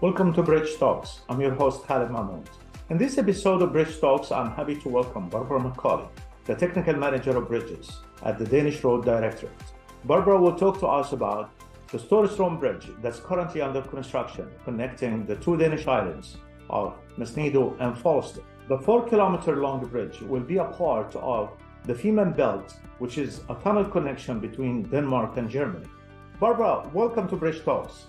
Welcome to Bridge Talks. I'm your host, Khaled Mahmoud. In this episode of Bridge Talks, I'm happy to welcome Barbara Macaulay, the Technical Manager of Bridges at the Danish Road Directorate. Barbara will talk to us about the Storstrøm Bridge that's currently under construction, connecting the two Danish islands of Masnedo and Falster. The 4-kilometer long bridge will be a part of the Femern Belt, which is a tunnel connection between Denmark and Germany. Barbara, welcome to Bridge Talks.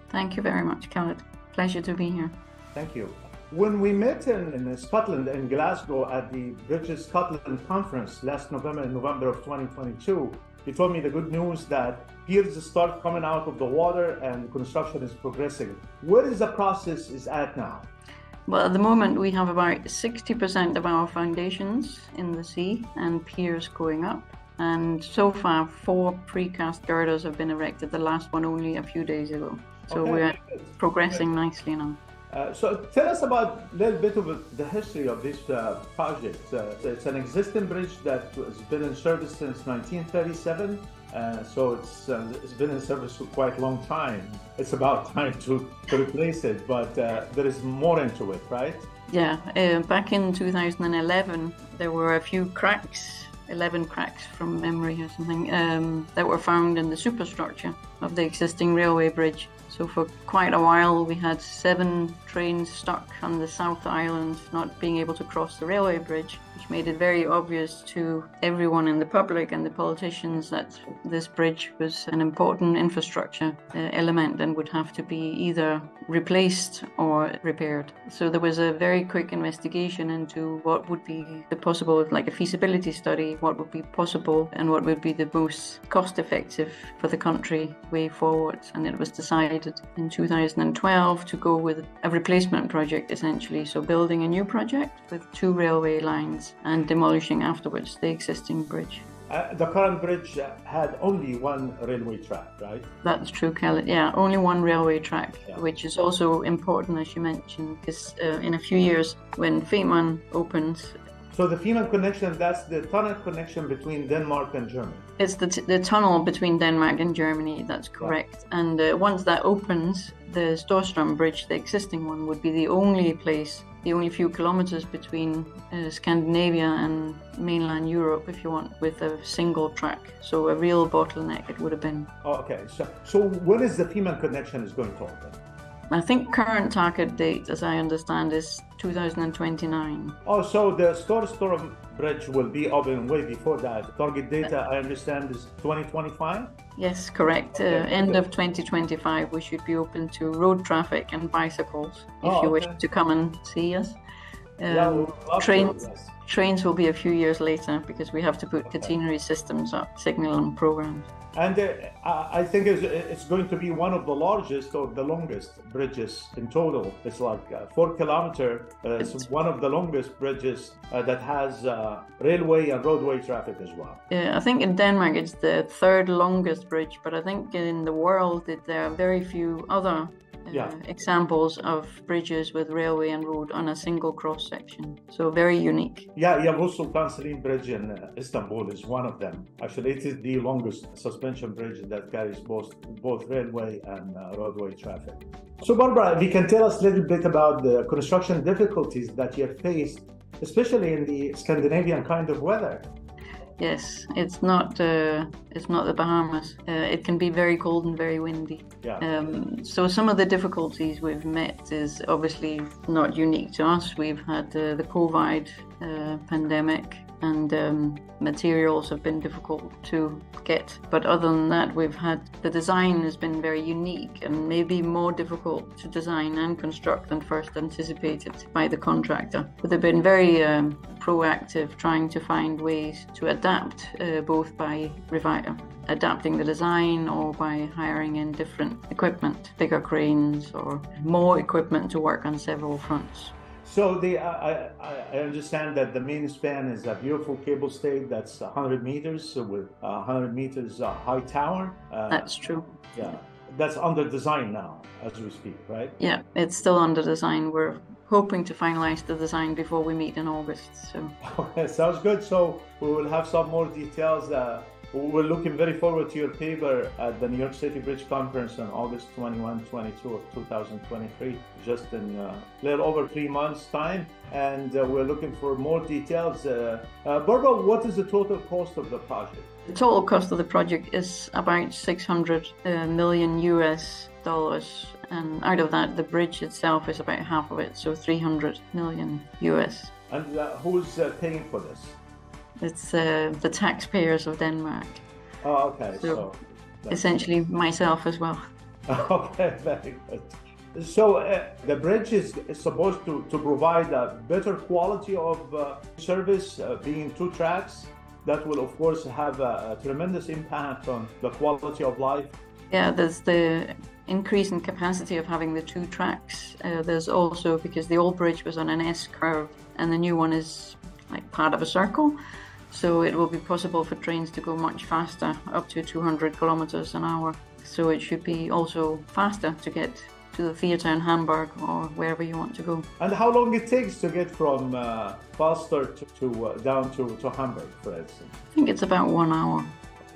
Thank you very much, Khaled. Pleasure to be here. Thank you. When we met in Scotland, in Glasgow, at the Bridges Scotland conference last November, in November of 2022, you told me the good news that piers start coming out of the water and construction is progressing. Where is the process is at now? Well, at the moment, we have about 60% of our foundations in the sea and piers going up. And so far, 4 precast girders have been erected, the last one only a few days ago. So we're progressing nicely now. So tell us about a little bit of the history of this project. It's an existing bridge that has been in service since 1937. So it's been in service for quite a long time. It's about time to replace it, but there is more into it, right? Yeah, back in 2011, there were a few cracks, 11 cracks from memory or something, that were found in the superstructure of the existing railway bridge. So for quite a while, we had 7 trains stuck on the South Island, not being able to cross the railway bridge, which made it very obvious to everyone in the public and the politicians that this bridge was an important infrastructure element and would have to be either replaced or repaired. So there was a very quick investigation into what would be the possible, like a feasibility study, what would be possible and what would be the most cost-effective for the country way forward. And it was decided in 2012 to go with a replacement project, essentially. So building a new project with 2 railway lines and demolishing afterwards the existing bridge. The current bridge had only 1 railway track, right? That's true, Khaled. Yeah, only 1 railway track, which is also important, as you mentioned, because in a few years, when Femern opens. So the Femern connection, that's the tunnel connection between Denmark and Germany. It's the tunnel between Denmark and Germany, that's correct. Yeah. And once that opens, the Storstrøm Bridge, the existing one, would be the only place, the only few kilometers between Scandinavia and mainland Europe, if you want, with a single track. So a real bottleneck it would have been. Oh, okay. So when is the Femern connection is going to open? I think current target date, as I understand, is 2029. Oh, so the Storstrøm Bridge will be open way before that. Target date, I understand, is 2025? Yes, correct. End of 2025, we should be open to road traffic and bicycles, if you wish to come and see us. Trains will be a few years later because we have to put catenary systems up, signal and programs. And I think it's going to be one of the largest or the longest bridges in total. It's like 4 kilometers. It's one of the longest bridges that has railway and roadway traffic as well. I think in Denmark it's the 3rd longest bridge, but I think in the world there are very few other examples of bridges with railway and road on a single cross section. So very unique. Yavuz Sultan Selim Bridge in Istanbul is one of them. Actually, it is the longest suspension bridge that carries both railway and roadway traffic. So Barbara, if you can tell us a little bit about the construction difficulties that you have faced, especially in the Scandinavian kind of weather. Yes, it's not the Bahamas. It can be very cold and very windy. So some of the difficulties we've met is obviously not unique to us. We've had the COVID pandemic, and materials have been difficult to get. But other than that, the design has been very unique and maybe more difficult to design and construct than first anticipated by the contractor. But they've been very proactive, trying to find ways to adapt, both by adapting the design or by hiring in different equipment, bigger cranes or more equipment to work on several fronts. So I understand that the main span is a beautiful cable stay that's 100 meters with 100 meters high tower. That's true. Yeah, that's under design now as we speak, right? Yeah, it's still under design. We're hoping to finalize the design before we meet in August. So. Okay, sounds good. So we will have some more details We're looking very forward to your paper at the New York City Bridge Conference on August 21-22 of 2023, just in a little over 3 months' time. And we're looking for more details. Barbara, what is the total cost of the project? The total cost of the project is about 600 million US dollars. And out of that, the bridge itself is about half of it, so 300 million US. And who's paying for this? It's the taxpayers of Denmark. Oh, okay. So essentially myself as well. Okay, very good. So the bridge is supposed to provide a better quality of service, being 2 tracks. That will, of course, have a tremendous impact on the quality of life. Yeah, there's the increase in capacity of having the 2 tracks. There's also, because the old bridge was on an S curve and the new one is like part of a circle, so it will be possible for trains to go much faster, up to 200 kilometers an hour. So it should be also faster to get to the theatre in Hamburg or wherever you want to go. And how long it takes to get from Falster to down to Hamburg, for instance? I think it's about 1 hour,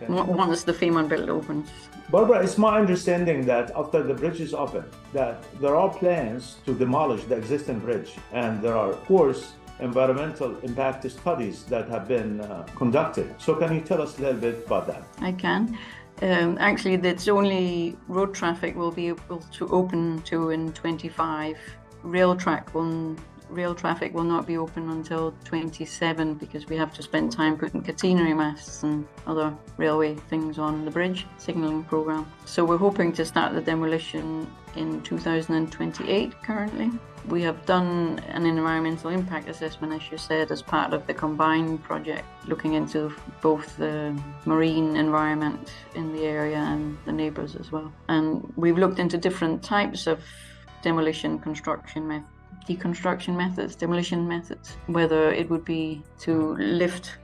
Okay. once the Fehmarnbelt opens. Barbara, it's my understanding that after the bridge is open, that there are plans to demolish the existing bridge, and there are, of course, environmental impact studies that have been conducted. So can you tell us a little bit about that? I can. Actually, that's only road traffic will be able to open to in 25. Rail traffic will not be open until 27 because we have to spend time putting catenary masts and other railway things on the bridge signalling program. So we're hoping to start the demolition in 2028 currently. We have done an environmental impact assessment, as you said, as part of the combined project, looking into both the marine environment in the area and the neighbours as well. And we've looked into different types of demolition demolition methods, whether it would be to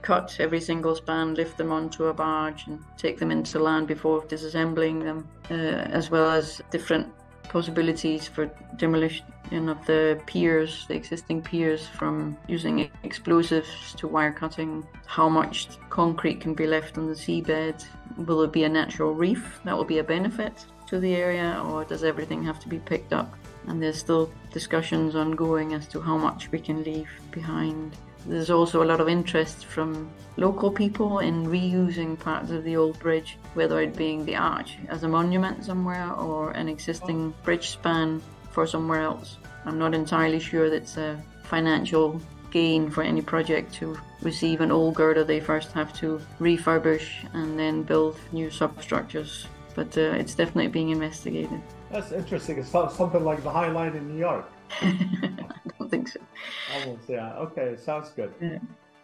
cut every single span, lift them onto a barge and take them into land before disassembling them, as well as different possibilities for demolition of the piers, the existing piers, from using explosives to wire cutting. How much concrete can be left on the seabed? Will it be a natural reef that will be a benefit to the area, or does everything have to be picked up? And there's still discussions ongoing as to how much we can leave behind. There's also a lot of interest from local people in reusing parts of the old bridge, whether it being the arch as a monument somewhere or an existing bridge span for somewhere else. I'm not entirely sure that's a financial gain for any project to receive an old girder they first have to refurbish and then build new substructures. But it's definitely being investigated. That's interesting. It's something like the High Line in New York. I don't think so. Almost, yeah. Okay, sounds good. Yeah.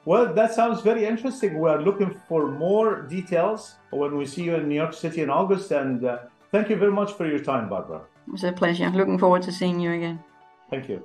Well, that sounds very interesting. We are looking for more details when we see you in New York City in August. And thank you very much for your time, Barbara. It was a pleasure. Looking forward to seeing you again. Thank you.